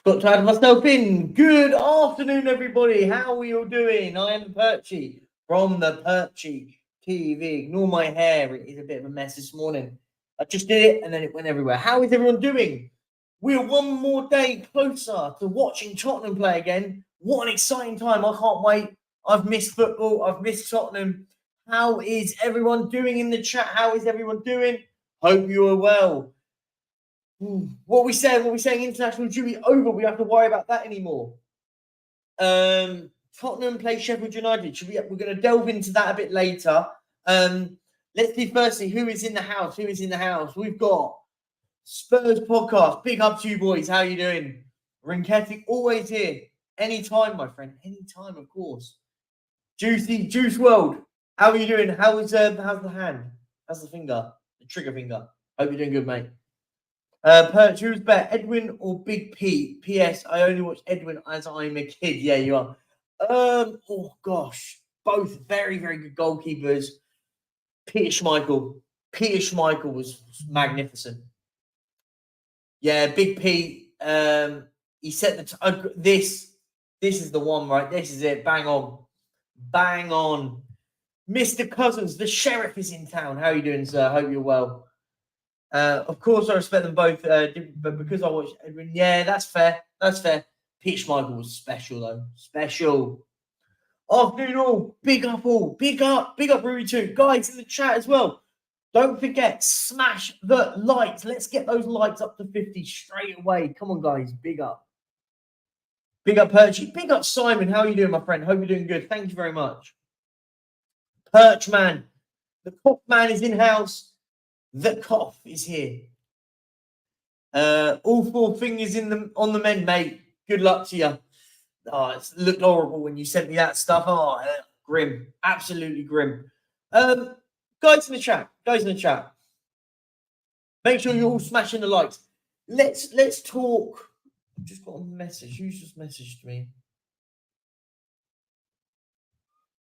Got to add myself in. Good afternoon, everybody. How are you all doing? I am Perchy from the Perchy TV. Ignore my hair. It is a bit of a mess this morning. I just did it and then it went everywhere. How is everyone doing? We're one more day closer to watching Tottenham play again. What an exciting time. I can't wait. I've missed football. I've missed Tottenham. How is everyone doing in the chat? How is everyone doing? Hope you are well. What we saying international duty over. We don't have to worry about that anymore. Tottenham play Sheffield United. We're going to delve into that a bit later. Let's see firstly who is in the house. We've got Spurs podcast. Big up to you boys. How you doing? Rinketti always here. Anytime, my friend. Anytime, of course. Juice World. How are you doing? How's the hand? How's the finger? The trigger finger. Hope you're doing good, mate. Perch, who's better, Edwin or Big P? P.S. I only watch Edwin as I'm a kid. Yeah, you are. Oh gosh, both very, very good goalkeepers. Peter Schmeichel was magnificent. Yeah, Big P. He set the this is the one, right? This is it. Bang on. Mr. Cousins, the sheriff is in town. How are you doing, sir? Hope you're well. Of course, I respect them both, but because I watched Edwin, yeah, that's fair. Peter Schmeichel was special, though. Special. Afternoon all. Big up, Ruby too. Guys in the chat as well. Don't forget, smash the likes. Let's get those likes up to 50 straight away. Come on, guys. Big up. Big up, Perchy. Big up, Simon. How are you doing, my friend? Hope you're doing good. Thank you very much. Perch man. The cough man is in-house. The cough is here. All four fingers on the men, mate. Good luck to you. Oh, it looked horrible when you sent me that stuff. Oh, grim. Absolutely grim. Guys in the chat. Make sure you're all smashing the likes. Let's talk. I've just got a message. Who's just messaged me?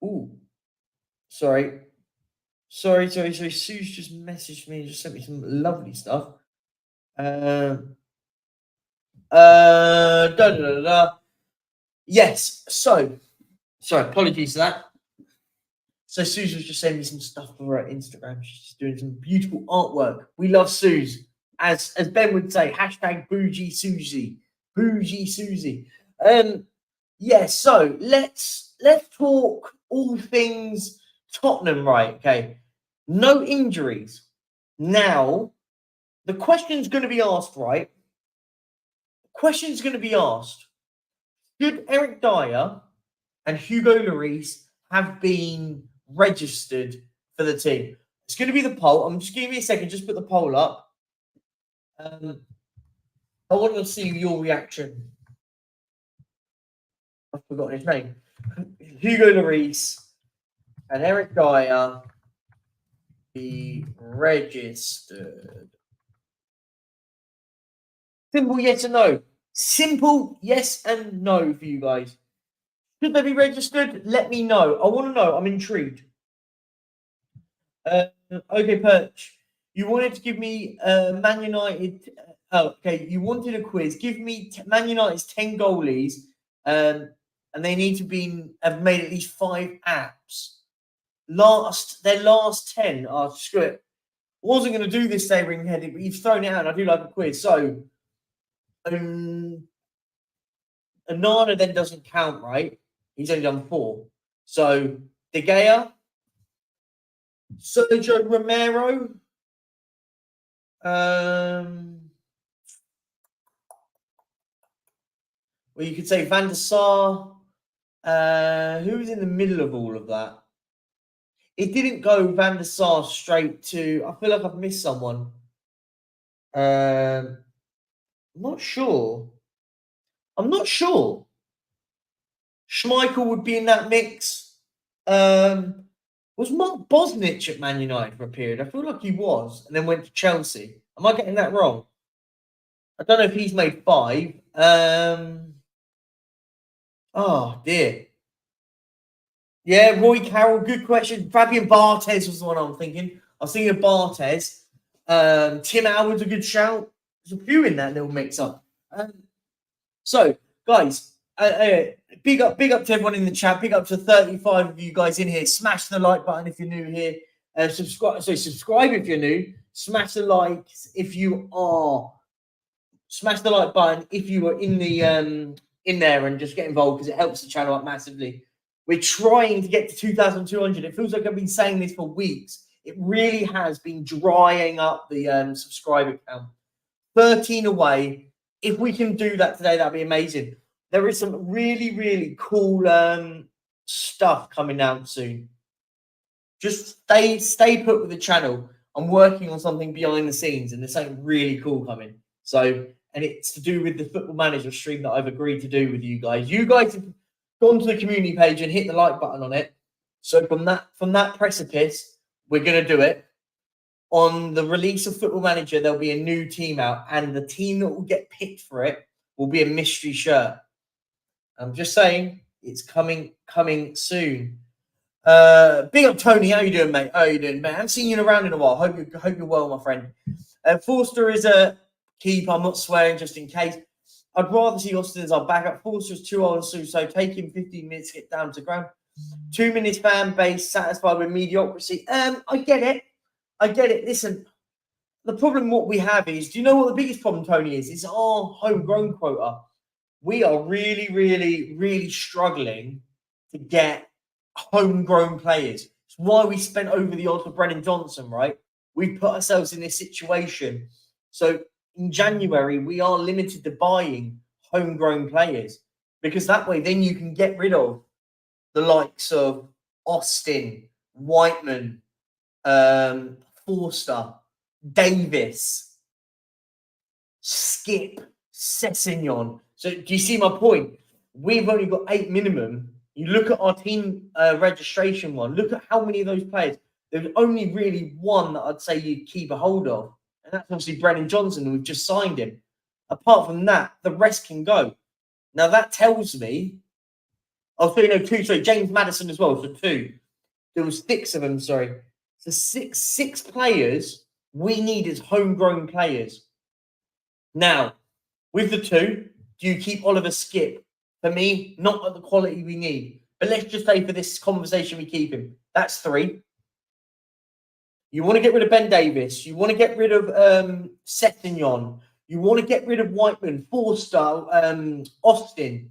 Ooh. Sorry. Sue's just messaged me and just sent me some lovely stuff. Yes. So, sorry, apologies for that. So Suze was just sending me some stuff for her Instagram. She's just doing some beautiful artwork. We love Suze. As Ben would say, hashtag bougie Susie. Bougie Susie. Yeah, so let's talk all things Tottenham, right? Okay. No injuries. Now, the question's going to be asked, right? Should Eric Dyer and Hugo Lloris have been registered for the team? It's going to be the poll. I'm just giving me a second. Just put the poll up. I want to see your reaction. I've forgotten his name. Hugo Lloris and Eric Dyer be registered. Simple yes and no. Simple yes and no for you guys. Should they be registered? Let me know. I want to know. I'm intrigued. Okay, Perch. You wanted to give me Man United. You wanted a quiz. Give me Man United's 10 goalies, and they need to have made at least 5 apps. Their last 10. Oh, screw it. Wasn't going to do this day, ring-headed, but you've thrown it out. I do like a quiz. So, Onana then doesn't count, right? He's only done 4. So, De Gea, Sergio Romero, well, you could say Van der Sar. Who's in the middle of all of that? It didn't go Van der Sar straight to. I feel like I've missed someone. I'm not sure. Schmeichel would be in that mix. Was Mark Bosnich at Man United for a period? I feel like he was, and then went to Chelsea. Am I getting that wrong? I don't know if he's made 5. Oh dear. Yeah, Roy Carroll, good question. Fabian Barthez was the one I'm thinking. I was thinking of Barthez. Tim Howard's a good shout. There's a few in that little mix-up. So, guys, big up to everyone in the chat. Big up to 35 of you guys in here. Smash the like button if you're new here. Subscribe if you're new. Smash the likes if you are. Smash the like button if you are in the in there, and just get involved because it helps the channel up massively. We're trying to get to 2,200. It feels like I've been saying this for weeks. It really has been drying up the subscriber count. 13 away. If we can do that today, that'd be amazing. There is some really, really cool stuff coming out soon. Just stay put with the channel. I'm working on something behind the scenes, and there's something really cool coming. So, and it's to do with the Football Manager stream that I've agreed to do with you guys. You guys have gone to the community page and hit the like button on it. So from that precipice, we're going to do it. On the release of Football Manager, there'll be a new team out, and the team that will get picked for it will be a mystery shirt. I'm just saying, it's coming soon. Big up, Tony. How you doing, mate? How you doing, man? I haven't seen you around in a while. Hope you're well, my friend. Forster is a keep. I'm not swearing, just in case. I'd rather see Austin as our backup. Forster's too old, so take him 15 minutes to get down to ground. 2 minutes fan base satisfied with mediocrity. I get it. Listen, the problem what we have is, do you know what the biggest problem, Tony, is? It's our homegrown quota. We are really, really, really struggling to get homegrown players. It's why we spent over the odds for Brennan Johnson, right? We put ourselves in this situation. So in January, we are limited to buying homegrown players, because that way then you can get rid of the likes of Austin, Whiteman, Forster, Davis, Skip, Sessegnon. So do you see my point? We've only got 8 minimum. You look at our team registration one. Look at how many of those players. There's only really one that I'd say you'd keep a hold of, and that's obviously Brennan Johnson. We've just signed him. Apart from that, the rest can go. Now that tells me, two. Sorry, James Maddison as well. So 2. There was 6 of them. Sorry. So six players we need as homegrown players. Now, with the 2, do you keep Oliver Skip? For me, not at the quality we need. But let's just say for this conversation, we keep him. That's 3. You want to get rid of Ben Davis. You want to get rid of Sessegnon. You want to get rid of Whiteman, Forster, Austin.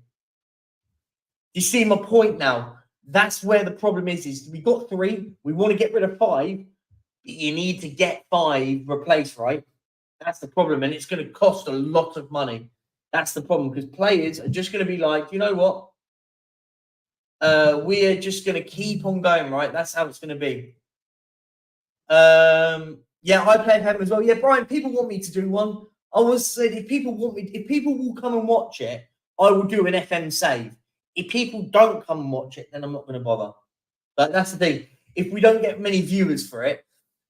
You see my point now? That's where the problem is we got 3. We want to get rid of 5. But you need to get 5 replaced, right? That's the problem. And it's going to cost a lot of money. That's the problem, because players are just going to be like, you know what? We're just going to keep on going, right? That's how it's going to be. Yeah, I play him as well. Yeah, Brian, people want me to do one. I was said, if people will come and watch it, I will do an FM save. If people don't come and watch it, then I'm not going to bother. But that's the thing. If we don't get many viewers for it,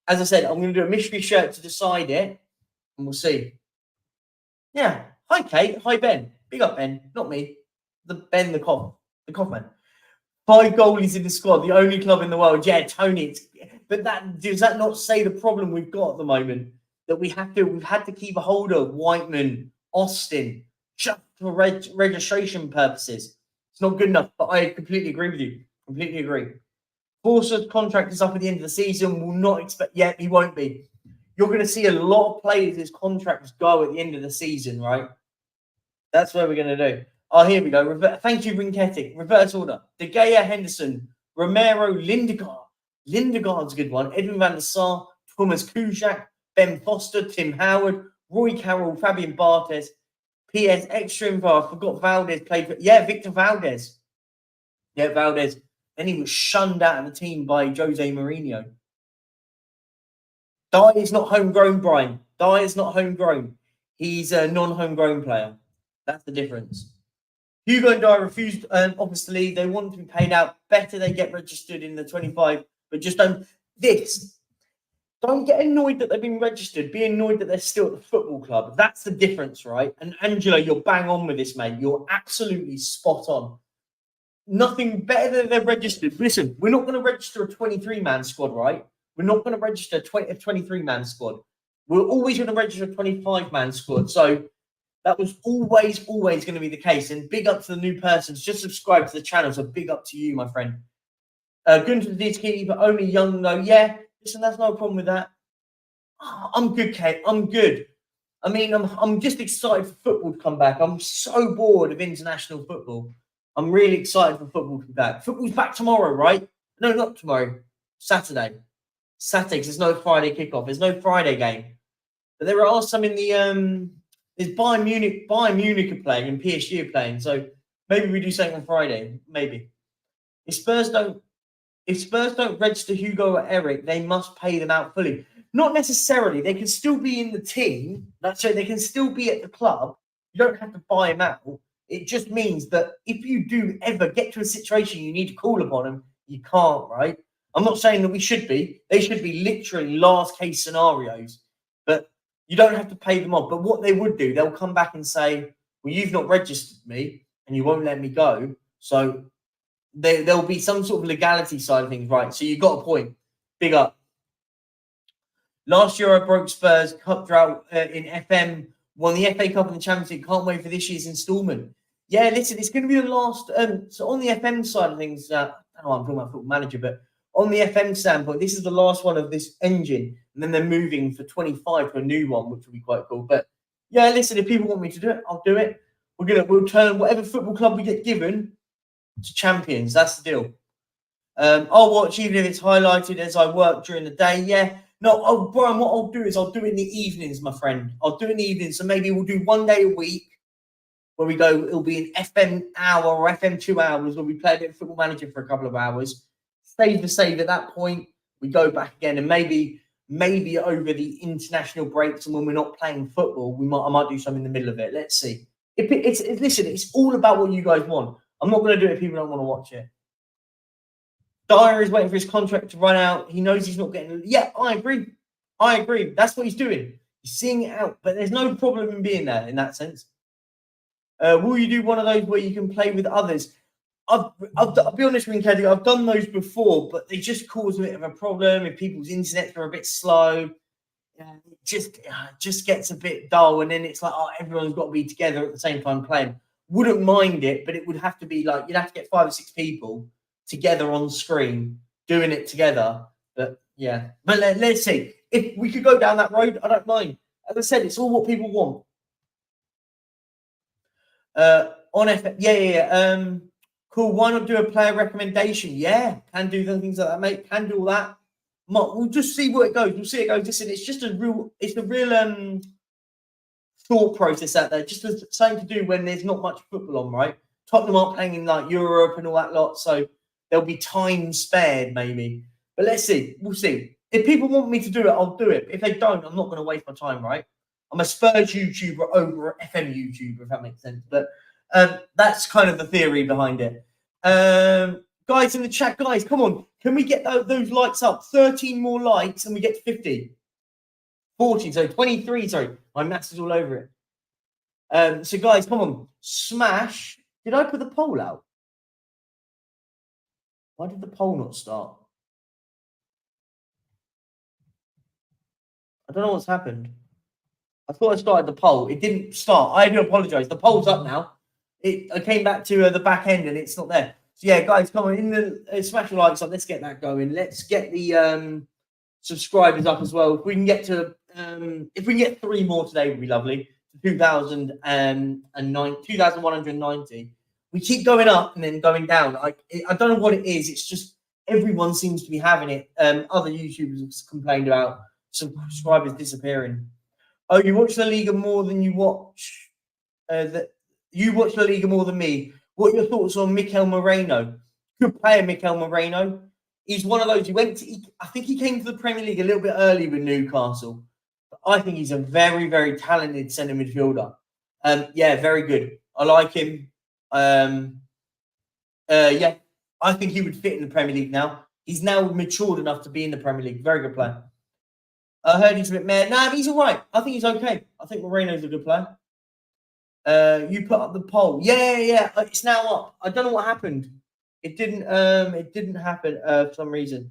as I said, I'm going to do a mystery shirt to decide it, and we'll see. Yeah. Hi, Kate. Hi, Ben. Big up, Ben. Not me. The Coffman. 5 goalies in the squad, the only club in the world. Yeah, Tony. But does that not say the problem we've got at the moment? That we've had to keep a hold of Whiteman, Austin, just for registration purposes. It's not good enough, but I completely agree with you. Completely agree. Forster's contract is up at the end of the season. We'll not expect yet. He won't be. You're going to see a lot of players' contracts go at the end of the season, right? That's what we're going to do. Oh, here we go. Thank you, Rinketic. Reverse order. De Gea, Henderson, Romero, Lindegaard. Lindegaard's a good one. Edwin van der Sar, Thomas Kujak, Ben Foster, Tim Howard, Roy Carroll, Fabian Barthez, PS extra info. I forgot Valdez played for. Yeah, Victor Valdez. Yeah, Valdez. Then he was shunned out of the team by Jose Mourinho. Dye is not homegrown, Brian. Dye is not homegrown. He's a non-homegrown player. That's the difference. Hugo and Dye refused. Obviously, they want to be paid out. Better they get registered in the 25, but just don't. Don't get annoyed that they've been registered. Be annoyed that they're still at the football club. That's the difference, right? And Angela, you're bang on with this, mate. You're absolutely spot on. Nothing better than they're registered. Listen, we're not going to register a 23-man squad, right? We're not going to register a 23-man squad. We're always going to register a 25-man squad. So That was always going to be the case. And big up to the new persons. Just subscribe to the channel. So big up to you, my friend. Gunter Didski, but only young though. Yeah, listen, that's no problem with that. I'm good, Kate. I'm good. I mean, I'm just excited for football to come back. I'm so bored of international football. I'm really excited for football to be back. Football's back tomorrow, right? No, not tomorrow. Saturday. Saturday, because there's no Friday kickoff. There's no Friday game. But there are some in the there's Bayern Munich are playing and PSG are playing. So maybe we do something on Friday. Maybe. If Spurs don't register Hugo or Eric, they must pay them out fully. Not necessarily. They can still be in the team. That's right. They can still be at the club. You don't have to buy them out. It just means that if you do ever get to a situation you need to call upon them, you can't, right? I'm not saying that we should be. They should be literally last case scenarios. But you don't have to pay them off. But what they would do, they'll come back and say, well, you've not registered me and you won't let me go. So there'll be some sort of legality side of things, right? So you got a point. Big up. Last year I broke Spurs cup drought in FM, won the FA Cup and the Champions League. Can't wait for this year's instalment. Yeah, listen, it's going to be the last. So on the FM side of things, I don't know why I'm talking about Football Manager, but on the FM standpoint, this is the last one of this engine, and then they're moving for 25 to a new one, which will be quite cool. But yeah, listen, if people want me to do it, I'll do it. We'll turn whatever football club we get given to champions. That's the deal. I'll watch even if it's highlighted as I work during the day. Yeah. No, Brian, what I'll do is I'll do it in the evenings, my friend. I'll do it in the evenings. So maybe we'll do 1 day a week where we go, it'll be an FM hour or FM 2 hours where we play a bit of Football Manager for a couple of hours. Save the save at that point. We go back again and maybe over the international breaks and when we're not playing football, I might do something in the middle of it. Let's see. Listen, it's all about what you guys want. I'm not going to do it if people don't want to watch it. Dyer is waiting for his contract to run out. He knows he's not getting... Yeah, I agree. That's what he's doing. He's seeing it out. But there's no problem in being there in that sense. Will you do one of those where you can play with others? I'll be honest with you, Keddy, I've done those before, but they just cause a bit of a problem. If people's internets are a bit slow, it just gets a bit dull. And then it's like, everyone's got to be together at the same time playing. Wouldn't mind it, but it would have to be like, you'd have to get 5 or 6 people together on screen doing it together. But yeah, but let's see if we could go down that road. I don't mind. As I said, it's all what people want. On FM, cool. Why not do a player recommendation? Yeah, can do the things like that, mate. Can do all that. We'll just see where it goes. We'll see it goes. Listen, it's a real thought process out there. Just something to do when there's not much football on, right? Tottenham aren't playing in like Europe and all that lot, so there'll be time spared maybe. But let's see. We'll see. If people want me to do it, I'll do it. If they don't, I'm not going to waste my time, right? I'm a Spurs YouTuber over an FM YouTuber, if that makes sense. But that's kind of the theory behind it. Guys in the chat, guys, come on. Can we get those likes up? 13 more likes and we get to 50. 40, so 23, sorry. My maths is all over it. So, guys, come on. Smash. Did I put the poll out? Why did the poll not start? I don't know what's happened. I thought I started the poll. It didn't start. I do apologise. The poll's up now. I came back to the back end and it's not there. So, yeah, guys, come on. Smash the likes up. Let's get that going. Let's get the subscribers up as well. If we can get 3 more today, would be lovely. 2,190. We keep going up and then going down. I don't know what it is. It's just everyone seems to be having it. Other YouTubers have complained about subscribers disappearing. Oh, you watch La Liga more than you watch. You watch La Liga more than me. What are your thoughts on Mikel Moreno? Good player, Mikel Moreno. He's one of those. I think he came to the Premier League a little bit early with Newcastle. But I think he's a very, very talented centre midfielder. Yeah, very good. I like him. Yeah, I think he would fit in the Premier League now. He's now matured enough to be in the Premier League. Very good player. I heard he's a bit mad. Nah, but he's all right. I think he's okay. I think Moreno's a good player. You put up the poll. Yeah. It's now up. I don't know what happened. It didn't happen for some reason.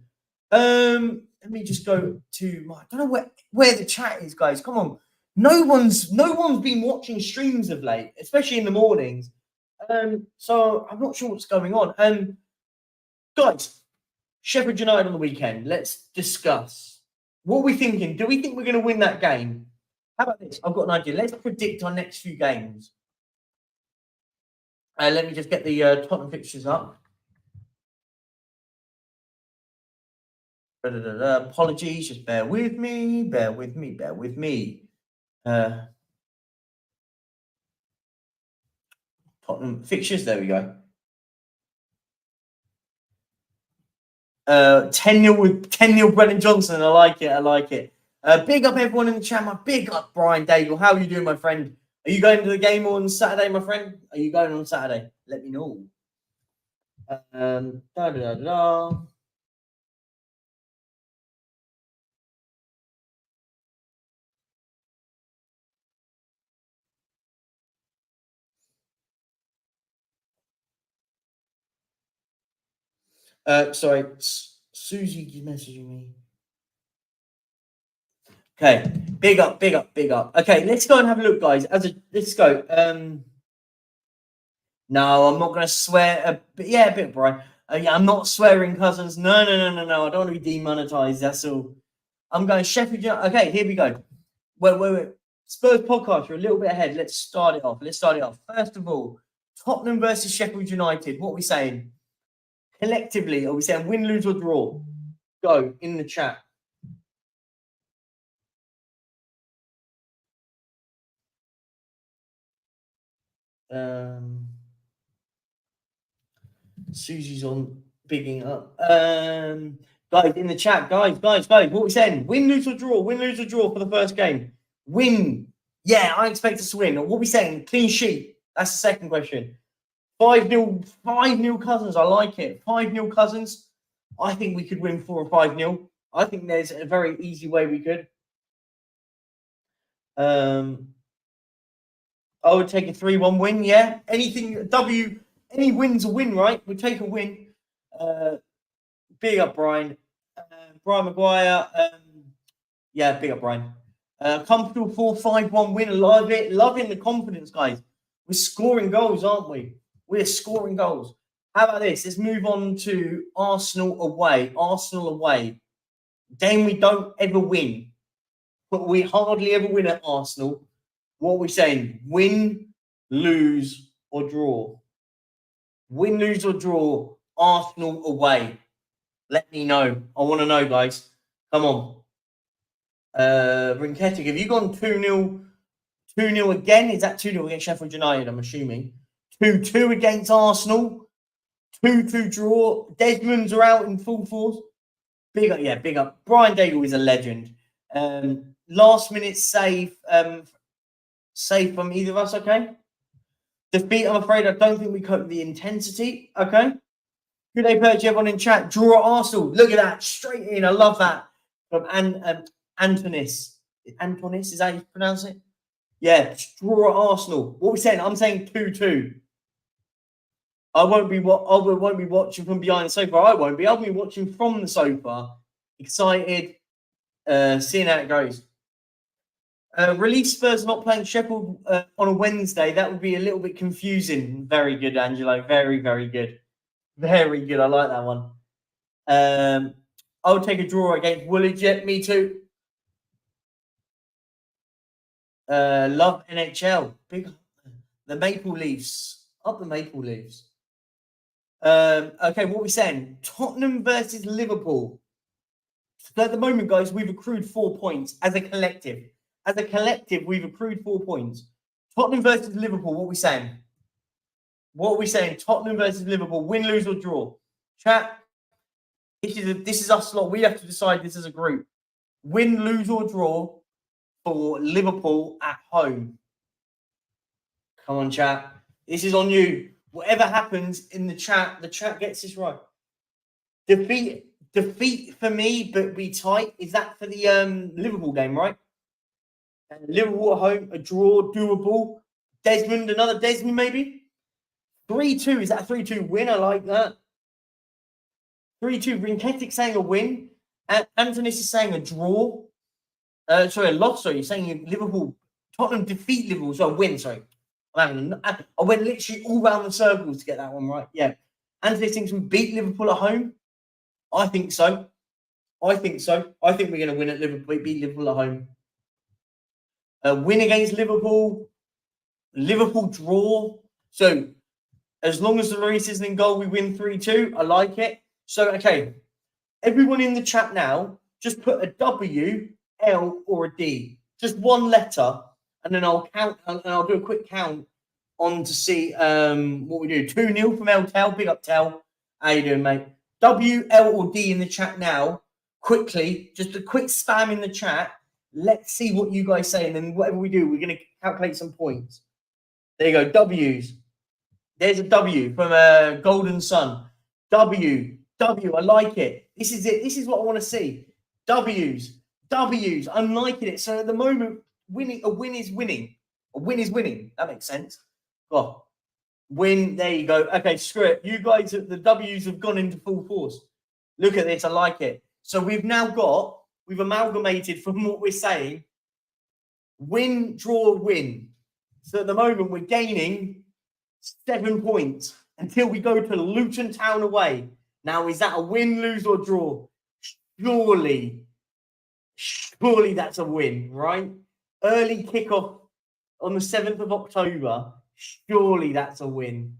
Let me just go to I don't know where the chat is, guys. Come on. no one's been watching streams of late, especially in the mornings. So I'm not sure what's going on. Guys, Sheffield United on the weekend. Let's discuss. What are we thinking? Do we think we're going to win that game? How about this? I've got an idea. Let's predict our next few games. Let me just get the Tottenham fixtures up. Apologies, just bear with me. Tottenham fixtures, there we go. 10-0 with 10-0 Brennan Johnson. I like it. Big up everyone in the chat. Big up Brian Daigle. How are you doing, my friend? Are you going to the game on Saturday, my friend? Are you going on Saturday? Let me know. Sorry, Susie is messaging me. Okay, big up. Okay, let's go and have a look, guys. Let's go. No, I'm not going to swear. But yeah, a bit, Brian. Yeah, I'm not swearing, cousins. No. I don't want to be demonetized. That's all. I'm going Sheffield United. Okay, here we go. Wait. Spurs podcast. We're a little bit ahead. Let's start it off. First of all, Tottenham versus Sheffield United. What are we saying? Collectively, are we saying win, lose, or draw? Go in the chat. Susie's on bigging up. Guys in the chat, guys. What are we saying? Win, lose, or draw? Win, lose, or draw for the first game? Win. Yeah, I expect us to win. What are we saying? Clean sheet. That's the second question. 5-0 Cousins. I like it. 5-0 Cousins. I think we could win 4 or 5-0. I think there's a very easy way we could. I would take a 3-1 win. Yeah. Any win's a win, right? We'll take a win. Big up, Brian. Brian Maguire. Yeah, big up, Brian. Comfortable 4-5-1 win. I love it. Loving the confidence, guys. We're scoring goals, aren't we? We're scoring goals. How about this? Let's move on to Arsenal away. Game we don't ever win. But we hardly ever win at Arsenal. What are we saying? Win, lose, or draw? Win, lose, or draw. Arsenal away. Let me know. I want to know, guys. Come on. Rinketic, have you gone 2-0 again? Is that 2-0 against Sheffield United, I'm assuming? 2-2 against Arsenal. 2-2 draw. Desmonds are out in full force. Big up. Brian Daigle is a legend. Last minute save from either of us, okay? Defeat, I'm afraid I don't think we cope the intensity, okay? Good day, Perchy, everyone in chat. Draw at Arsenal. Look at that. Straight in. I love that. From Antonis. Antonis, is that how you pronounce it? Yeah, draw at Arsenal. What are we saying? I'm saying 2-2. I won't be watching from behind the sofa. I'll be watching from the sofa. Excited. Seeing how it goes. Release Spurs not playing Sheffield on a Wednesday. That would be a little bit confusing. Very good, Angelo. Very, very good. Very good. I like that one. I would take a draw against Woolwich. Yeah, me too. Love NHL. Big the Maple Leafs. Up the Maple Leafs. Okay, what are we saying? Tottenham versus Liverpool. So at the moment, guys, we've accrued 4 points as a collective. We've accrued 4 points. Tottenham versus Liverpool. What are we saying? Tottenham versus Liverpool. Win, lose, or draw? Chat. This is us lot. We have to decide this as a group. Win, lose, or draw for Liverpool at home. Come on, chat. This is on you. Whatever happens in the chat gets this right. Defeat for me, but be tight. Is that for the Liverpool game, right? Liverpool at home, a draw, doable. Another Desmond maybe. 3-2. Is that a 3-2 win? I like that. 3-2. Rinketic saying a win. Antonis is saying a draw. Sorry, a loss. Sorry, you're saying Liverpool Tottenham defeat Liverpool. So win, sorry. I went literally all round the circles to get that one right. Yeah. Anthony thinks we beat Liverpool at home. I think so. I think we're going to win at Liverpool, beat Liverpool at home. Win against Liverpool. Liverpool draw. So as long as the Lloris isn't in goal, we win 3-2. I like it. So, okay. Everyone in the chat now, just put a W, L, or a D. Just one letter. And then I'll count, and I'll do a quick count on to see what we do. 2-0 from L Tel. Big up Tel. How you doing, mate? W, L, or D in the chat now. Quickly. Just a quick spam in the chat. Let's see what you guys say. And then whatever we do, we're going to calculate some points. There you go. W's. There's a W from Golden Sun. W. I like it. This is it. This is what I want to see. W's. I'm liking it. So at the moment, a win is winning. A win is winning. That makes sense. Oh, win. There you go. Okay, screw it. You guys, the W's have gone into full force. Look at this. I like it. So we've amalgamated from what we're saying. Win, draw, win. So at the moment, we're gaining 7 points until we go to Luton Town away. Now, is that a win, lose, or draw? Surely that's a win, right? Early kickoff on the 7th of October. Surely that's a win.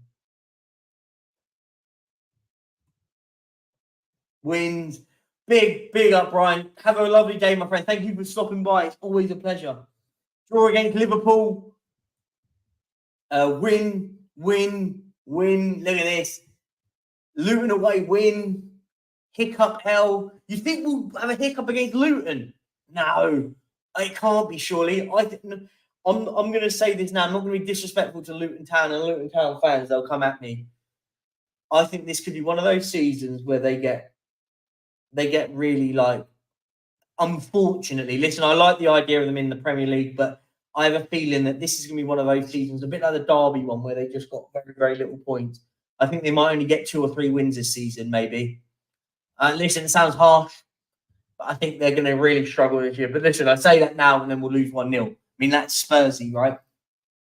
Wins. Big up, Brian. Have a lovely day, my friend. Thank you for stopping by. It's always a pleasure. Draw against Liverpool. Win. Look at this. Luton away, win. Hiccup hell. You think we'll have a hiccup against Luton? No, it can't be, surely. I'm going to say this now. I'm not going to be disrespectful to Luton Town and Luton Town fans. They'll come at me. I think this could be one of those seasons where they get really, like, unfortunately. Listen, I like the idea of them in the Premier League, but I have a feeling that this is going to be one of those seasons, a bit like the Derby one, where they just got very, very little points. I think they might only get 2 or 3 wins this season, maybe. Listen, it sounds harsh, but I think they're going to really struggle this year. But listen, I say that now, and then we'll lose 1-0. I mean, that's Spursy, right?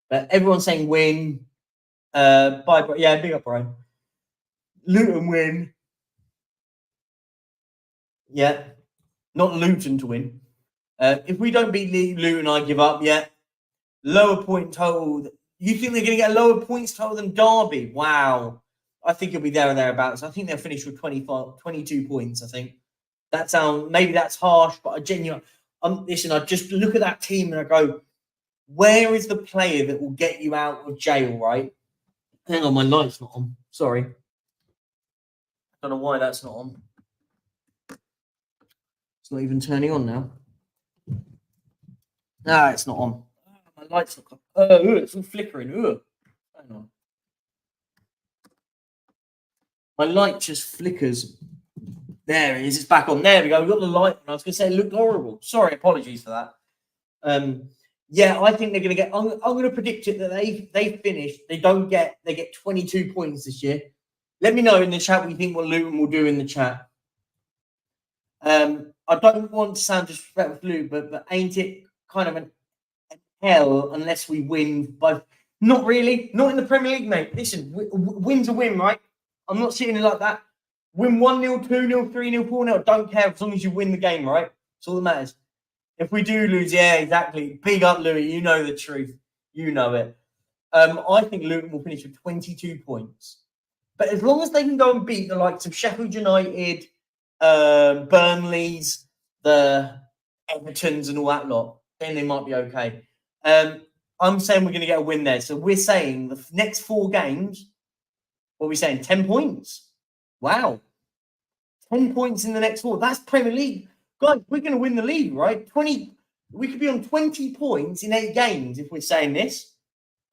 But everyone's saying win. Bye, yeah, big up, Brian. Luton win. Yeah, not Luton to win. If we don't beat Luton, I give up. Yeah, lower point total. You think they're going to get a lower points total than Derby? Wow. I think it'll be there or thereabouts. I think they'll finish with 22 points, I think. Maybe that's harsh, but I genuinely, listen, I just look at that team and I go, where is the player that will get you out of jail, right? Hang on, my light's not on. Sorry. I don't know why that's not on. It's not even turning on now. No, it's not on. My light's not on. It's all flickering. Hang on. My light just flickers. There it is. It's back on. There we go. We've got the light on. I was going to say it looked horrible. Sorry, apologies for that. Yeah, I think they're going to get. I'm going to predict it that they finish. They get 22 points this year. Let me know in the chat what you think what Luton will do in the chat. I don't want to sound disrespectful to Luton, but ain't it kind of an hell unless we win both? Not really. Not in the Premier League, mate. Listen, win's a win, right? I'm not seeing it like that. Win 1-0, 2-0, 3-0, 4-0. Don't care as long as you win the game, right? That's all that matters. If we do lose, yeah, exactly. Big up, Louis. You know the truth. You know it. I think Luton will finish with 22 points. But as long as they can go and beat the likes of Sheffield United, Burnley's, the Evertons and all that lot, then they might be okay. I'm saying we're going to get a win there. So we're saying the next 4 games, what are we saying? 10 points. Wow. 10 points in the next 4. That's Premier League. Guys, we're going to win the league, right? We could be on 20 points in 8 games if we're saying this.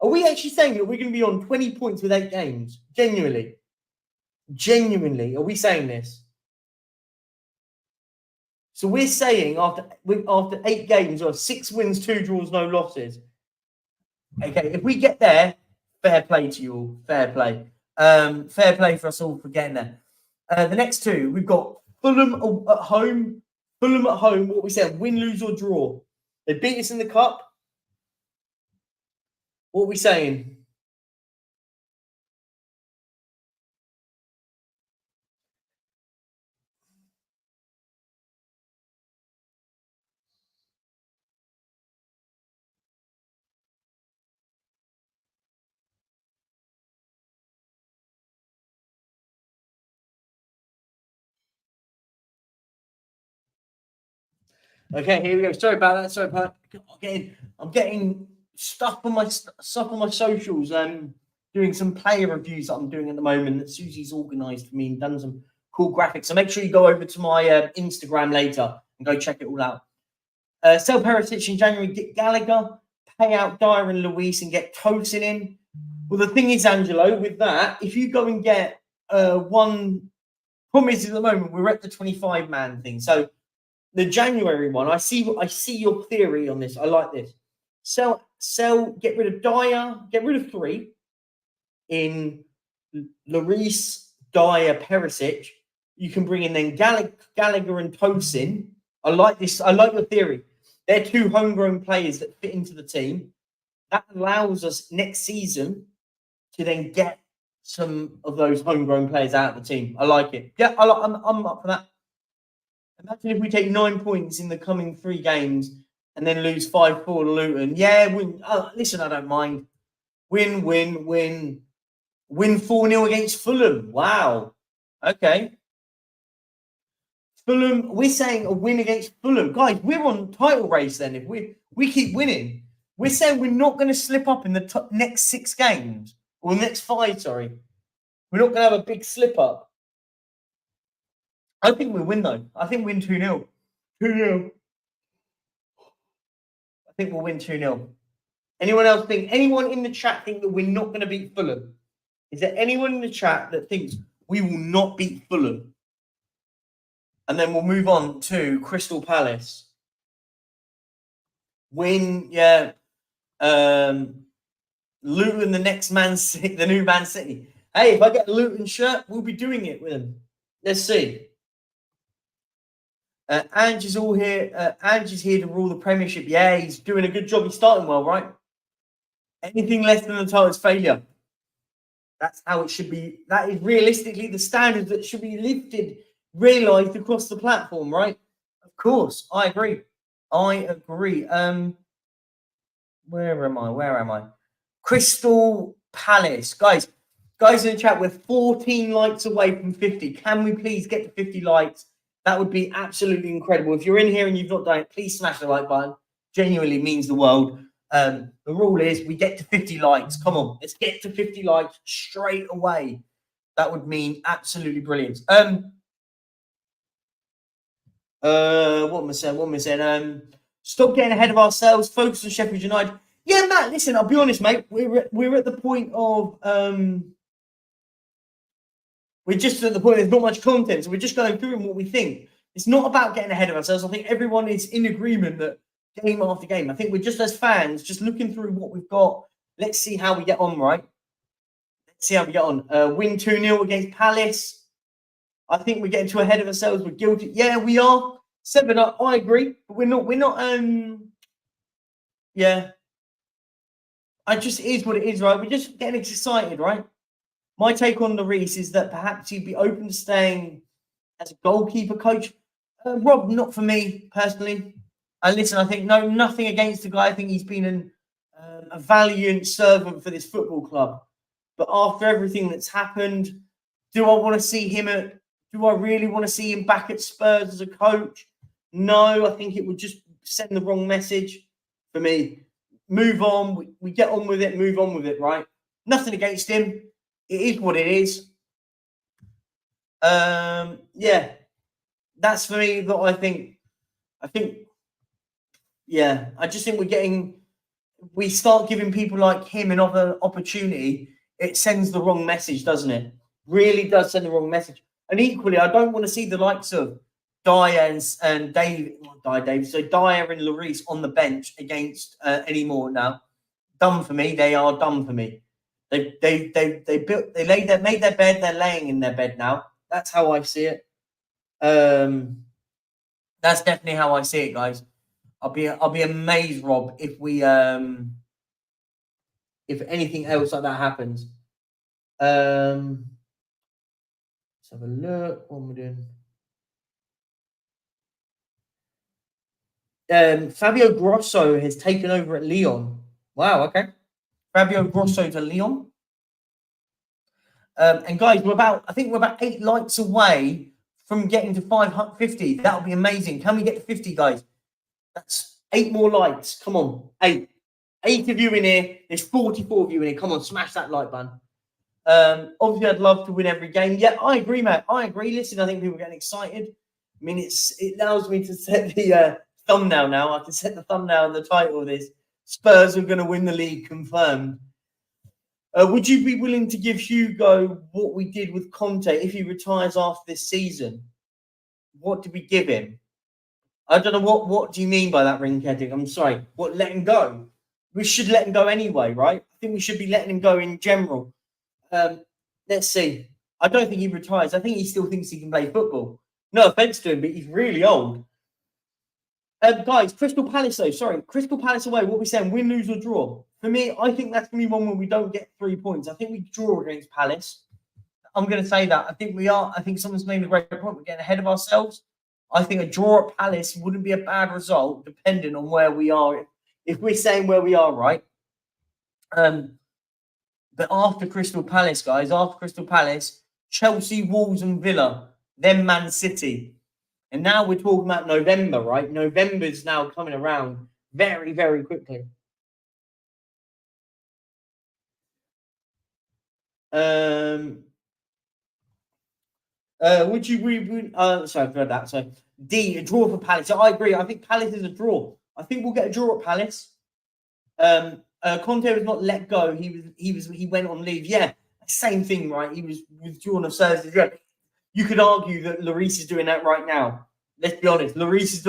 Are we actually saying that we're going to be on 20 points with 8 games? Genuinely, are we saying this? So we're saying after 8 games, or 6 wins, 2 draws, no losses. Okay, if we get there, fair play to you all. Fair play. Fair play for us all for getting there. The next 2, we've got Fulham at home. What we said, win, lose, or draw. They beat us in the cup. What are we saying? Okay, here we go. Sorry about that. Sorry about I'm getting stuff on my socials. Doing some player reviews that I'm doing at the moment that Susie's organised for me and done some cool graphics. So make sure you go over to my Instagram later and go check it all out. Sell Perchy in January, get Gallagher, pay out Dyer and Luis and get Tosin in. Well, the thing is, Angelo, with that, if you go and get one, problem is at the moment we're at the 25-man thing. So the January one, I see your theory on this. I like this. Sell, get rid of Dyer, get rid of 3 in Lloris, Dyer, Perisic. You can bring in then Gallagher and Tosin. I like this. I like your theory. They're 2 homegrown players that fit into the team. That allows us next season to then get some of those homegrown players out of the team. I like it. Yeah, I'm up for that. Imagine if we take 9 points in the coming 3 games and then lose 5-4 to Luton. Yeah, win. Listen, I don't mind. Win, 4-0 against Fulham. Wow. Okay. Fulham, we're saying a win against Fulham. Guys, we're on title race then. If we keep winning, we're saying we're not going to slip up in the next 6 games. Or next 5, sorry. We're not going to have a big slip up. I think we'll win, though. I think we'll win 2-0. 2-0. I think we'll win 2-0. Anyone in the chat think that we're not going to beat Fulham? Is there anyone in the chat that thinks we will not beat Fulham? And then we'll move on to Crystal Palace. Win, yeah. Luton, the next Man City, the new Man City. Hey, if I get a Luton shirt, we'll be doing it with them. Let's see. Ange all here. Ange is here to rule the Premiership. Yeah, he's doing a good job. He's starting well, right? Anything less than the title is failure. That's how it should be. That is realistically the standards that should be lifted, realised across the platform, right? Of course, I agree. Where am I? Crystal Palace. Guys in the chat, we're 14 likes away from 50. Can we please get to 50 likes? That would be absolutely incredible. If you're in here and you've not done it, please smash the like button. Genuinely means the world. The rule is we get to 50 likes. Come on, let's get to 50 likes straight away. That would mean absolutely brilliant. What am I saying? Stop getting ahead of ourselves. Focus on Sheffield United. Yeah, Matt, listen, I'll be honest, mate. We're at the point of we're just at the point there's not much content, so we're just going through what we think. It's not about getting ahead of ourselves. I think everyone is in agreement that game after game. I think we're just as fans, just looking through what we've got. Let's see how we get on, right? Let's see how we get on. Win 2-0 against Palace. I think we're getting too ahead of ourselves. We're guilty. Yeah, we are. 7-up. I agree, but we're not. Yeah. I just is what it is, right? We're just getting excited, right? My take on Lloris is that perhaps he'd be open to staying as a goalkeeper coach. Rob, not for me personally. Listen, I think nothing against the guy. I think he's been a valiant servant for this football club. But after everything that's happened, do I want to see him do I really want to see him back at Spurs as a coach? No, I think it would just send the wrong message for me. Move on. We get on with it. Move on with it, right? Nothing against him. It is what it is. Yeah. That's for me that I think, yeah, I just think we start giving people like him another opportunity. It sends the wrong message, doesn't it? Really does send the wrong message. And equally, I don't want to see the likes of Dyer and Dave, so Dyer and Lloris on the bench against anymore now. Done for me. They are done for me. They made their bed. They're laying in their bed now. That's how I see it. That's definitely how I see it, guys. I'll be amazed, Rob, if we if anything else like that happens. Let's have a look. What am I doing? Fabio Grosso has taken over at Lyon. Wow, okay. Fabio Grosso to Lyon. And guys, I think we're about 8 likes away from getting to 550. That would be amazing. Can we get to 50, guys? That's 8 more likes. Come on, 8. 8 of you in here. There's 44 of you in here. Come on, smash that like button. Obviously, I'd love to win every game. Yeah, I agree, Matt. I agree. Listen, I think people are getting excited. I mean, it allows me to set the thumbnail now. I can set the thumbnail and the title of this. Spurs are going to win the league, confirmed. Would you be willing to give Hugo what we did with Conte if he retires after this season? What did we give him? I don't know what do you mean by that, Ring Keddick? I'm sorry. What, let him go? We should let him go anyway, right? I think we should be letting him go in general. Let's see. I don't think he retires. I think he still thinks he can play football. No offense to him, but he's really old. Guys, Crystal Palace though. Sorry, Crystal Palace away. What are we saying? Win, lose, or draw? For me, I think that's going to be one where we don't get 3 points. I think we draw against Palace. I'm going to say that. I think we are. I think someone's made a great point. We're getting ahead of ourselves. I think a draw at Palace wouldn't be a bad result, depending on where we are. If we're saying where we are, right? But after Crystal Palace, guys, Chelsea, Wolves, and Villa, then Man City. And now we're talking about November, right? November's now coming around very, very quickly. Would you agree? Sorry, I've heard that. So D, a draw for Palace. So I agree. I think Palace is a draw. I think we'll get a draw at Palace. Conte was not let go. He went on leave. Yeah, same thing, right? He was withdrawn on Thursday. You could argue that Lloris is doing that right now. Let's be honest. Lloris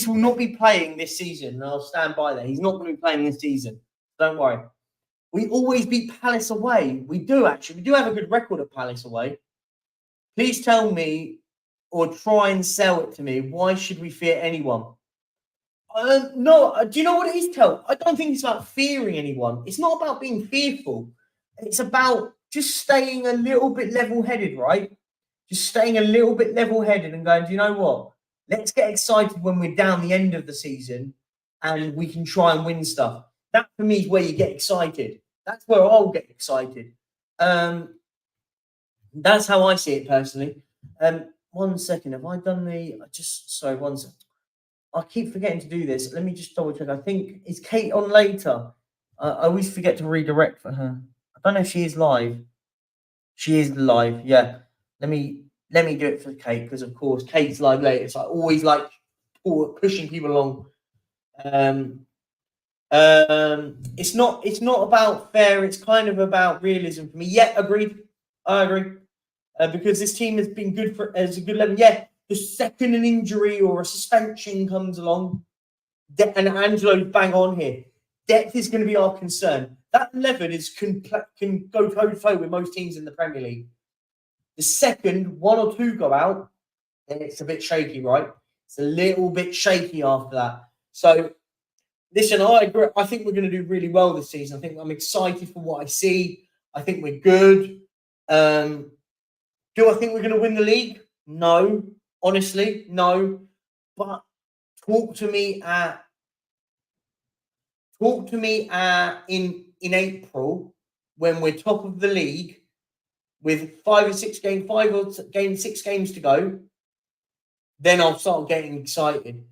will not be playing this season, and I'll stand by that. He's not going to be playing this season. Don't worry. We always beat Palace away. We do, actually. We do have a good record at Palace away. Please tell me or try and sell it to me. Why should we fear anyone? No. Do you know what it is, Tel? I don't think it's about fearing anyone. It's not about being fearful. It's about just staying a little bit level-headed, right? Just staying a little bit level-headed and going, do you know what? Let's get excited when we're down the end of the season and we can try and win stuff. That, for me, is where you get excited. That's where I'll get excited. That's how I see it, personally. 1 second. Have I done sorry, 1 second. I keep forgetting to do this. Let me just double check. I think, is Kate on later? I always forget to redirect for her. I don't know if she is live. She is live, yeah. Let me do it for Kate, because of course Kate's live later. So I always like pushing people along. It's not about fair. It's kind of about realism for me. Yeah, agreed. I agree. Because this team has been good as a good level. Yeah, the second an injury or a suspension comes along, and Angelo's bang on here. Depth is going to be our concern. That 11 can go toe-to-toe with most teams in the Premier League. The second 1 or 2 go out, then it's a bit shaky, right? It's a little bit shaky after that. So, listen, I agree. I think we're going to do really well this season. I think I'm excited for what I see. I think we're good. Do I think we're going to win the league? No. Honestly, no. But talk to me in April when we're top of the league with 5 or 6 games to go. Then I'll start getting excited.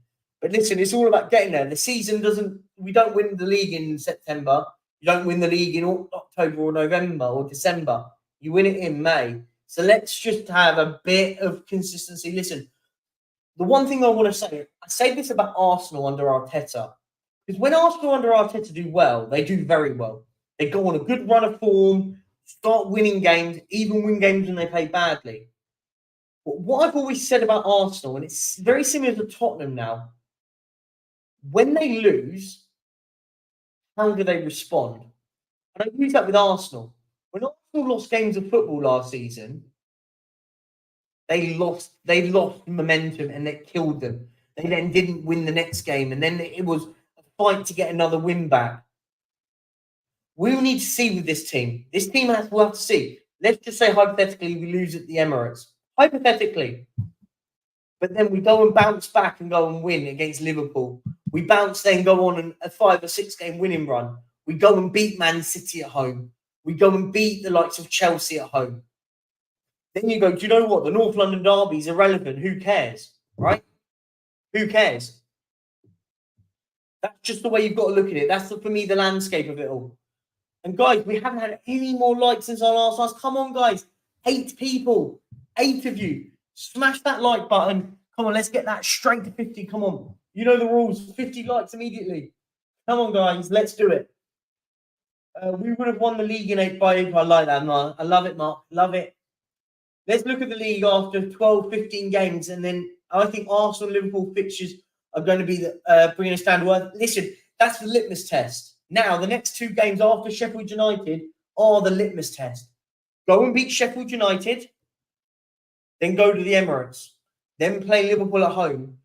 But listen, it's all about getting there. The season we don't win the league in September. You don't win the league in October or November or December. You win it in May. So let's just have a bit of consistency. Listen, the one thing I want to say, I say this about Arsenal under Arteta, because when Arsenal under Arteta do well, they do very well. They go on a good run of form, start winning games, even win games when they play badly. But what I've always said about Arsenal, and it's very similar to Tottenham now, when they lose, how do they respond? And I use that with Arsenal. When Arsenal lost games of football last season, they lost momentum and it killed them. They then didn't win the next game, and then it was a fight to get another win back. we'll need to see with this team. This team we'll have to see. Let's just say hypothetically we lose at the Emirates. Hypothetically. But then we go and bounce back and go and win against Liverpool. We bounce, then go on a 5 or 6 game winning run. We go and beat Man City at home. We go and beat the likes of Chelsea at home. Then you go, do you know what? The North London derby is irrelevant. Who cares? Right? Who cares? That's just the way you've got to look at it. That's, for me, the landscape of it all. And guys, we haven't had any more likes since our last one. Come on, guys. 8 people. 8 of you. Smash that like button. Come on, let's get that straight to 50. Come on. You know the rules. 50 likes immediately. Come on, guys. Let's do it. We would have won the league in 8 by 8. I like that, Mark. I love it, Mark. Love it. Let's look at the league after 12, 15 games. And then I think Arsenal and Liverpool fixtures are going to be bringing us down to earth. Listen, that's the litmus test. Now, the next 2 games after Sheffield United are the litmus test. Go and beat Sheffield United. Then go to the Emirates. Then play Liverpool at home.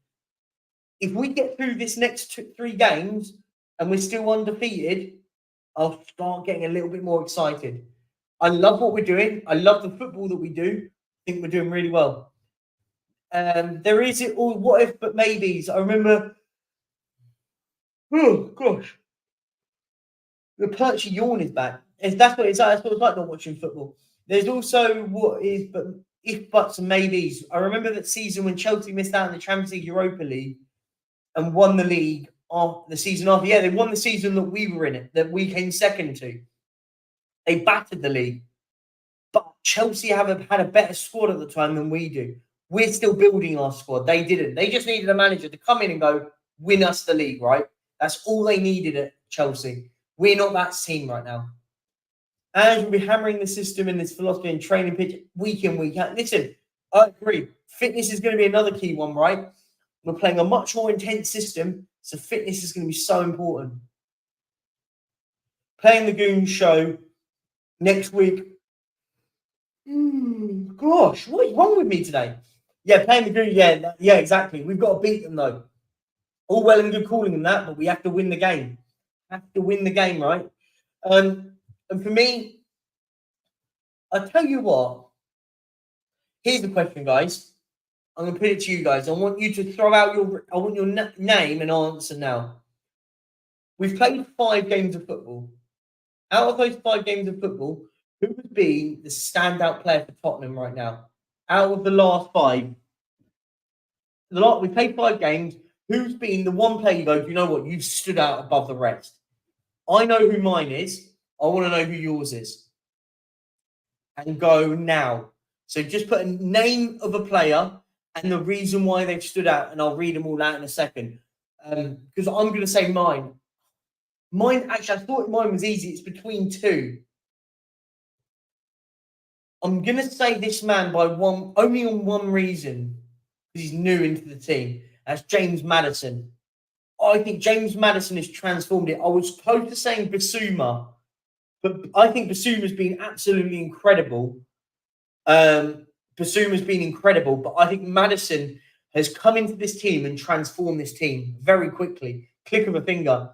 If we get through this next 3 games and we're still undefeated, I'll start getting a little bit more excited. I love what we're doing. I love the football that we do. I think we're doing really well. There is it all what if but maybes. I remember, oh gosh, the Perchy yawn is back. That's what it's like. That's what it's like not watching football. There's also what is but if buts and maybes. I remember that season when Chelsea missed out on the Champions League, Europa League, and won the league the season after. Yeah, they won the season that we were in it, that we came second to. They battered the league. But Chelsea had a better squad at the time than we do. We're still building our squad. They didn't. They just needed a manager to come in and go, win us the league, right? That's all they needed at Chelsea. We're not that team right now. And we'll be hammering the system in this philosophy and training pitch week in, week out. Listen, I agree. Fitness is going to be another key one, right? We're playing a much more intense system, so fitness is going to be so important. Playing the Goon Show next week. Gosh, what is wrong with me today? Yeah, playing the Goon. Yeah, exactly. We've got to beat them, though. All well and good calling them that, but we have to win the game. Have to win the game, right? And for me, I'll tell you what. Here's the question, guys. I'm going to put it to you guys. I want you to throw out your name and answer now. We've played 5 games of football. Out of those 5 games of football, who would be the standout player for Tottenham right now? Out of the last 5. We played 5 games. Who's been the one player you go, you know what, you've stood out above the rest? I know who mine is. I want to know who yours is. And go now. So just put a name of a player and the reason why they've stood out, and I'll read them all out in a second. Because I'm going to say mine. Mine, actually, I thought mine was easy. It's between 2. I'm going to say this man only on one reason, because he's new into the team. That's James Maddison. I think James Maddison has transformed it. I was close to saying Basuma, but I think Basuma's been absolutely incredible. Basuma's been incredible, but I think Maddison has come into this team and transformed this team very quickly. Click of a finger.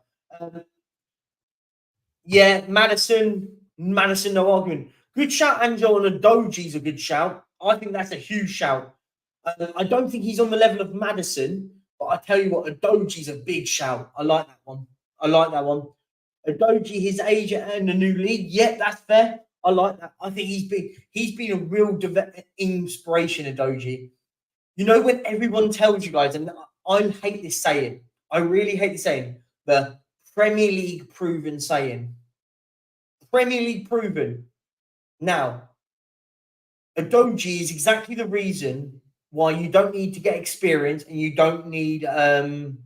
Maddison, no argument. Good shout, Angel, and Adoji's a good shout. I think that's a huge shout. I don't think he's on the level of Maddison, but I tell you what, Adoji's a big shout. I like that one. Adoji, his age and a new league. Yeah, that's fair. I like that. I think he's been a real inspiration, Adoji. You know, when everyone tells you guys, and I hate this saying, I really hate this saying, the Premier League proven saying. Premier League proven. Now, Adoji is exactly the reason why you don't need to get experience and you don't need Premier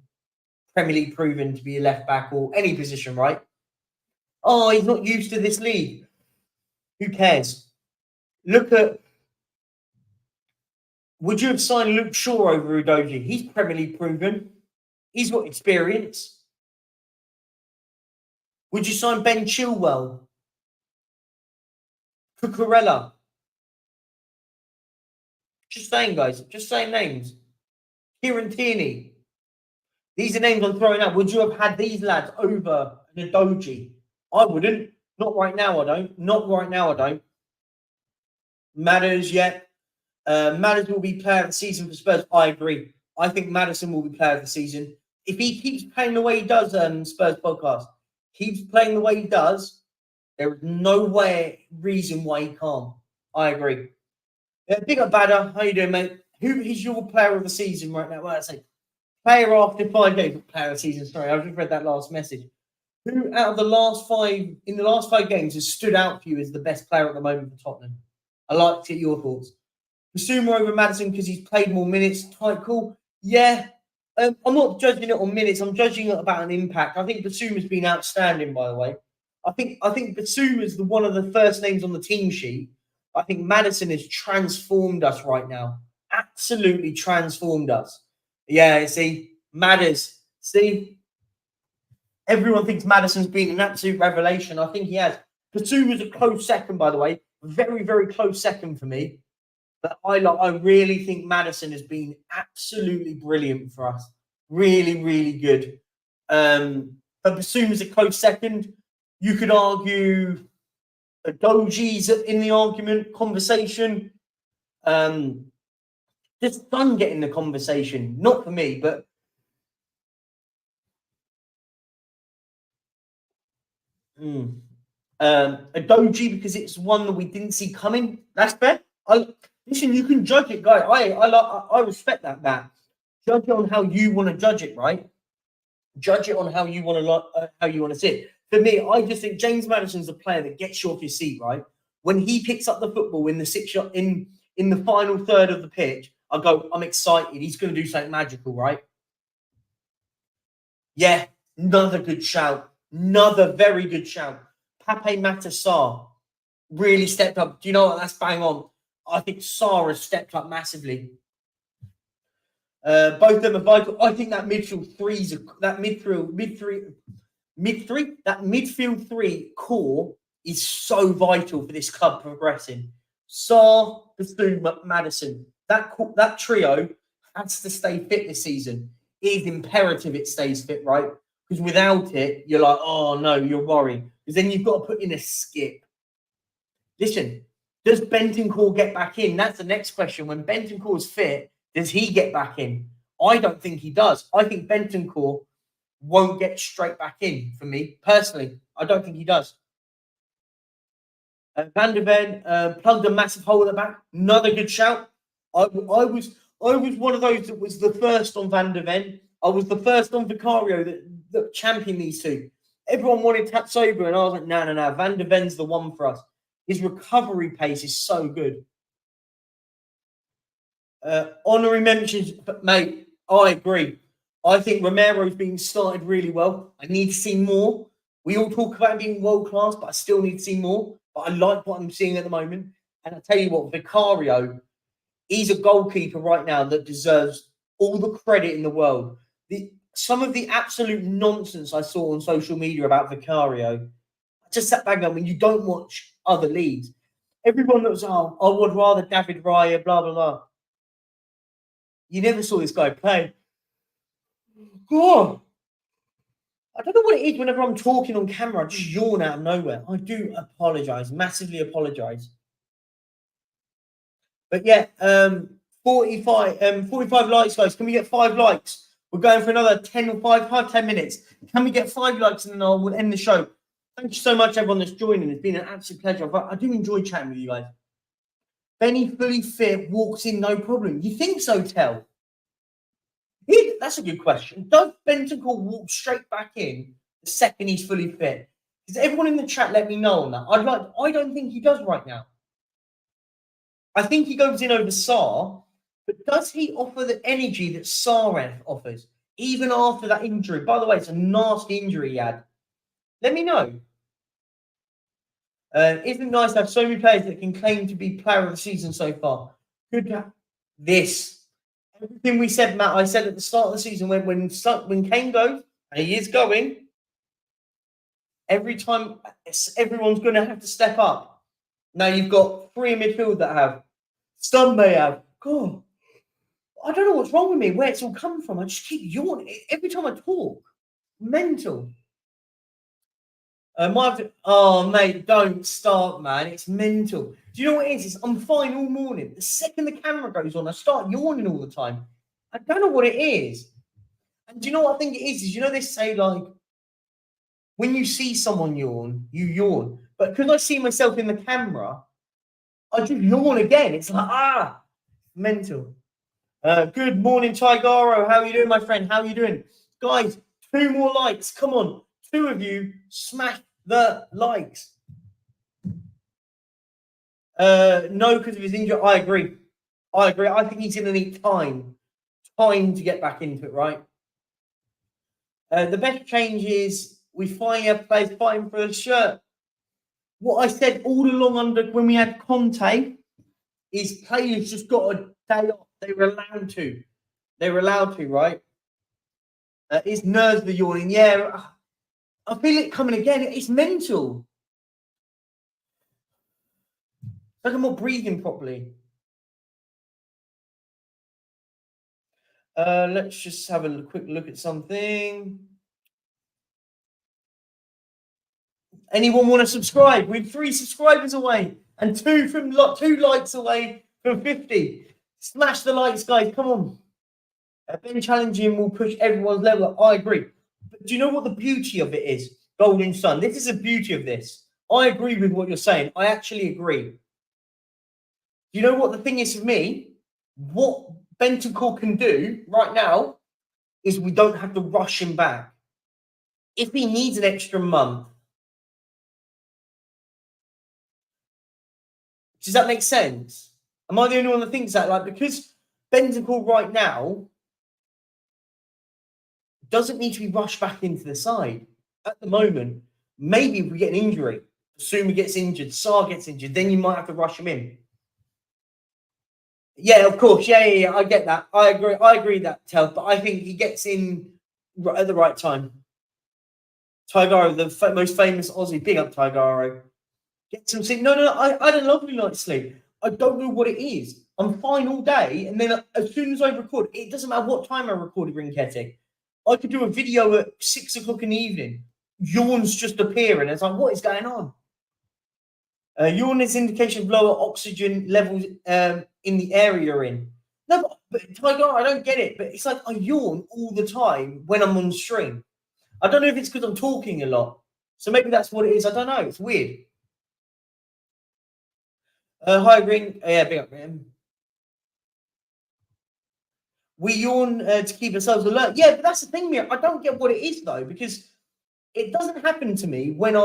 League proven to be a left back or any position, right? Oh, he's not used to this league. Who cares? Would you have signed Luke Shaw over Udogie? He's Premier League proven. He's got experience. Would you sign Ben Chilwell? Cucurella? Just saying, guys. Just saying names. Kieran Tierney. These are names I'm throwing out. Would you have had these lads over an Udogie? I wouldn't. Not right now, I don't. Not right now, I don't. Matters yet. Matters will be player of the season for Spurs. I agree. I think Maddison will be player of the season. If he keeps playing the way he does, Spurs podcast, keeps playing the way he does, there is no reason why he can't. I agree. Yeah, big up Badder. How you doing, mate? Who is your player of the season right now? Well, I say player after 5 games. Player of the season. Sorry, I just read that last message. Who out of the last 5 games has stood out for you as the best player at the moment for Tottenham? I'd like to get your thoughts. Basuma over Maddison because he's played more minutes. Tight call. Yeah. I'm not judging it on minutes. I'm judging it about an impact. I think Basuma's been outstanding, by the way. I think Basuma's one of the first names on the team sheet. I think Maddison has transformed us right now. Absolutely transformed us. Yeah, see, Madders. See, everyone thinks Maddison's been an absolute revelation. I think he has. Basuma's a close second, by the way. Very, very close second for me. But I really think Maddison has been absolutely brilliant for us. Really, really good. But Basuma's a close second. You could argue Doji's in the argument conversation. Just Son getting the conversation. Not for me, but a Doji because it's one that we didn't see coming. That's fair. Listen, you can judge it, guy. I respect that. Judge it on how you want to judge it, right? Judge it on how you want to see it. For me, I just think James Maddison's a player that gets you off your seat, right? When he picks up the football in the in the final third of the pitch, I go, I'm excited. He's going to do something magical, right? Yeah, another good shout. Another very good shout. Pape Matar Sarr really stepped up. Do you know what? That's bang on. I think Sarr has stepped up massively. Both of them are vital. I think that midfield three core is so vital for this club progressing. Sarr, Basuma, Maddison. That trio has to stay fit this season. It is imperative it stays fit, right? Because without it, you're like, oh no, you're worried. Because then you've got to put in a skip. Listen, does Bentancur get back in? That's the next question. When Bentancur's fit, does he get back in? I don't think he does. I think Bentancur won't get straight back in for me, personally. I don't think he does. Van der Ven plugged a massive hole at the back. Another good shout. I was one of those that was the first on Van der Ven. I was the first on Vicario that championed these two. Everyone wanted Tapsoba, and I was like, no. Van der Ven's the one for us. His recovery pace is so good. Honorary mentions, but mate, I agree. I think Romero's been started really well. I need to see more. We all talk about him being world class, but I still need to see more. But I like what I'm seeing at the moment. And I tell you what, Vicario, he's a goalkeeper right now that deserves all the credit in the world. Some of the absolute nonsense I saw on social media about Vicario, I just sat back when you don't watch other leagues. Everyone that was, I would rather David Raya, blah, blah, blah. You never saw this guy play. God, I don't know what it is whenever I'm talking on camera, I just yawn out of nowhere. I do apologise, massively apologise. But yeah, 45 likes, guys. Can we get 5 likes? We're going for another 10 or 10 minutes. Can we get 5 likes and then we'll end the show? Thank you so much, everyone that's joining. It's been an absolute pleasure. I do enjoy chatting with you guys. Benny fully fit, walks in, no problem. You think so, Tell? That's a good question. Does Bentancur walk straight back in the second he's fully fit? Does everyone in the chat let me know on that? I don't think he does right now. I think he goes in over Sarr, but does he offer the energy that Sarr offers, even after that injury? By the way, it's a nasty injury he had. Let me know. Isn't it nice to have so many players that can claim to be player of the season so far? Good to have this. Everything we said, Matt, I said at the start of the season when Kane goes, and he is going, every time everyone's going to have to step up. Now you've got 3 in midfield that have. Some may have. God, I don't know what's wrong with me, where it's all come from. I just keep yawning every time I talk. Mental. Oh, mate, don't start, man. It's mental. Do you know what it is? I'm fine all morning. The second the camera goes on, I start yawning all the time. I don't know what it is. And do you know what I think it is? You know, they say, like, when you see someone yawn, you yawn. But because I see myself in the camera, I just yawn again. It's like, mental. Good morning, Tigaro. How are you doing, my friend? How are you doing? Guys, 2 more likes. Come on. 2 of you, smash the likes. No, because of his injury. I agree. I think he's going to need time to get back into it, right? The best change is we finally have players fighting for a shirt. What I said all along when we had Conte is players just got a day off. They were allowed to, right? His nerves were yawning. Yeah, I feel it coming again. It's mental. Like I'm not breathing properly. Let's just have a quick look at something. Anyone want to subscribe? We're 3 subscribers away and 2 likes away from 50. Smash the likes, guys. Come on. Ben challenging will push everyone's level up. I agree. But do you know what the beauty of it is? Golden Sun. This is the beauty of this. I agree with what you're saying. I actually agree. You know what the thing is for me? What Bentancur can do right now is we don't have to rush him back. If he needs an extra month, does that make sense? Am I the only one that thinks that? Like, because Bentancur right now doesn't need to be rushed back into the side at the moment. Maybe if we get an injury, Suma gets injured, Sarr gets injured, then you might have to rush him in. Yeah, of course. Yeah, I get that. I agree that, Tel, but I think he gets in at the right time. Tigaro, the most famous Aussie. Big up, Tigaro. Get some sleep. No, I had a lovely night's sleep. I don't know what it is. I'm fine all day, and then as soon as I record, it doesn't matter what time I recorded Rinketti. I could do a video at 6 o'clock in the evening. Yawns just appear, and it's like, what is going on? Yawn is indication of lower oxygen levels in the area you're in. No, but Tiger, I don't get it. But it's like I yawn all the time when I'm on stream. I don't know if it's because I'm talking a lot. So maybe that's what it is. I don't know. It's weird. Hi, Ring. Yeah, big up, man. We yawn to keep ourselves alert. Yeah, but that's the thing, Mia. I don't get what it is, though, because it doesn't happen to me when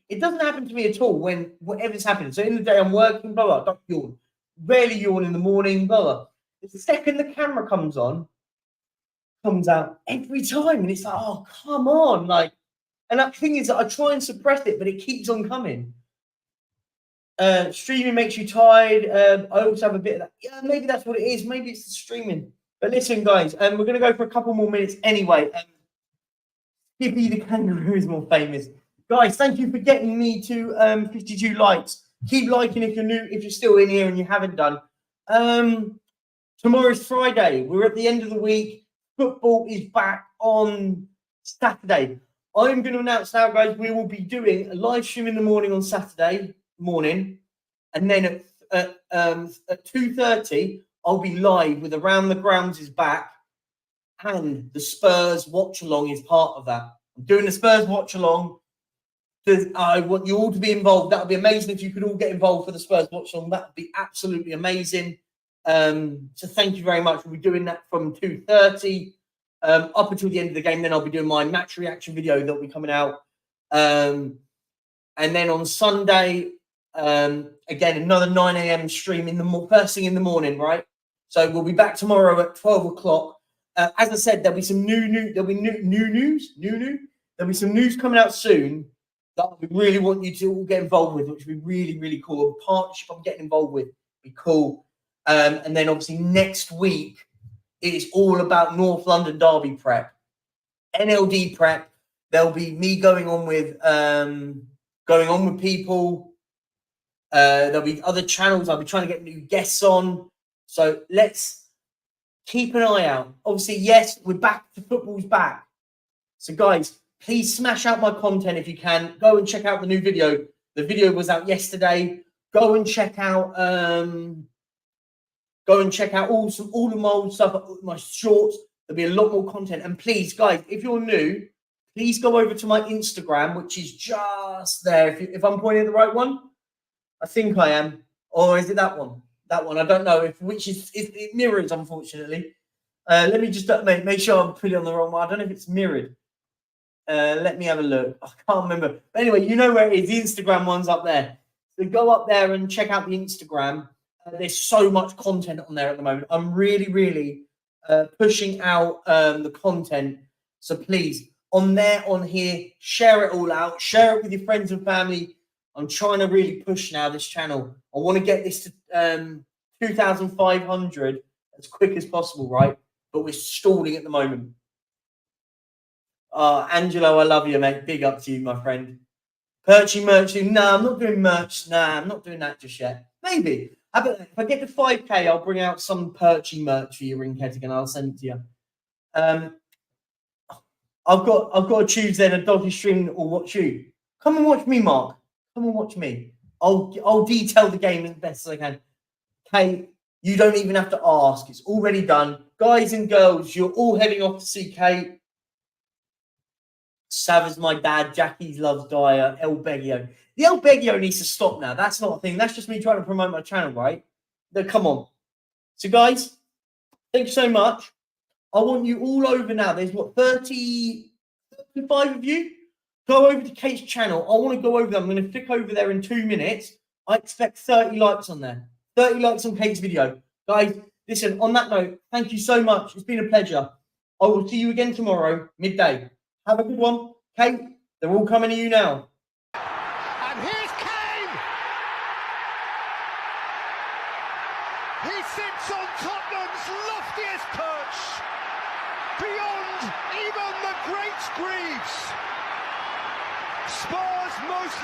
it doesn't happen to me at all when whatever's happening. So in the day I'm working, blah, blah, don't yawn. Rarely yawn in the morning, blah, blah. The second the camera comes out every time. And it's like, oh, come on. Like, and that thing is that I try and suppress it, but it keeps on coming. Streaming makes you tired. I also have a bit of that. Yeah, maybe that's what it is. Maybe it's the streaming. But listen, guys, we're going to go for a couple more minutes anyway. Skippy the kangaroo is more famous. Guys, thank you for getting me to 52 likes. Keep liking if you're new, if you're still in here and you haven't done. Tomorrow's Friday. We're at the end of the week. Football is back on Saturday. I'm going to announce now, guys, we will be doing a live stream in the morning on Saturday morning. And then at 2:30, I'll be live with Around the Grounds is back. And the Spurs watch along is part of that. I'm doing the Spurs watch along. I want you all to be involved. That would be amazing if you could all get involved for the Spurs watch along. That would be absolutely amazing. So thank you very much. We'll be doing that from 2:30 up until the end of the game. Then I'll be doing my match reaction video that will be coming out. And then on Sunday, again, another 9 a.m. stream in the first thing in the morning, right? So we'll be back tomorrow at 12 o'clock. As I said, there'll be some new news. There'll be some news coming out soon that we really want you to all get involved with, which would be really, really cool. A partnership I'm getting involved with would be cool. And then obviously next week it is all about North London Derby prep, NLD prep. There'll be me going on with people. There'll be other channels. I'll be trying to get new guests on. So let's keep an eye out. Obviously, yes, we're back. The football's back. So, guys, Please smash out my content if you can. Go and check out the new video. The video was out yesterday. Go and check out all of my old stuff, my shorts. There'll be a lot more content. And please, guys, if you're new, please go over to my Instagram, which is just there. If I'm pointing at the right one, I think I am. Or is it that one? That one. I don't know. It mirrors, unfortunately. Let me just make sure I'm putting it on the wrong one. I don't know if it's mirrored. Let me have a look. I can't remember. But anyway, you know where it is. The Instagram one's up there. So go up there and check out the Instagram. There's so much content on there at the moment. I'm really, really pushing out the content. So please, on here, share it all out. Share it with your friends and family. I'm trying to really push now this channel. I want to get this to 2,500 as quick as possible, right? But we're stalling at the moment. Angelo, I love you, mate. Big up to you, my friend. Perchy merch. No, I'm not doing merch. Nah, I'm not doing that just yet. Maybe. If I get to 5K, I'll bring out some Perchy merch for you, Ringhead, and I'll send it to you. I've got to choose then a dodgy stream or watch you. Come and watch me, Mark. Come and watch me. I'll detail the game as best as I can. Kate, you don't even have to ask. It's already done. Guys and girls, you're all heading off to see Kate. Sav is my dad. Jackie's loves Dyer. El Beggio. The El Beggio needs to stop now. That's not a thing. That's just me trying to promote my channel, right? No, come on. So, guys, thank you so much. I want you all over now. There's, 35 of you? Go over to Kate's channel. I want to go over there. I'm going to flick over there in 2 minutes. I expect 30 likes on there. 30 likes on Kate's video. Guys, listen, on that note, thank you so much. It's been a pleasure. I will see you again tomorrow, midday. Have a good one. Kate, they're all coming to you now. And here's Kane! He sits on Tottenham's loftiest perch, beyond even the great Greaves. Spurs' most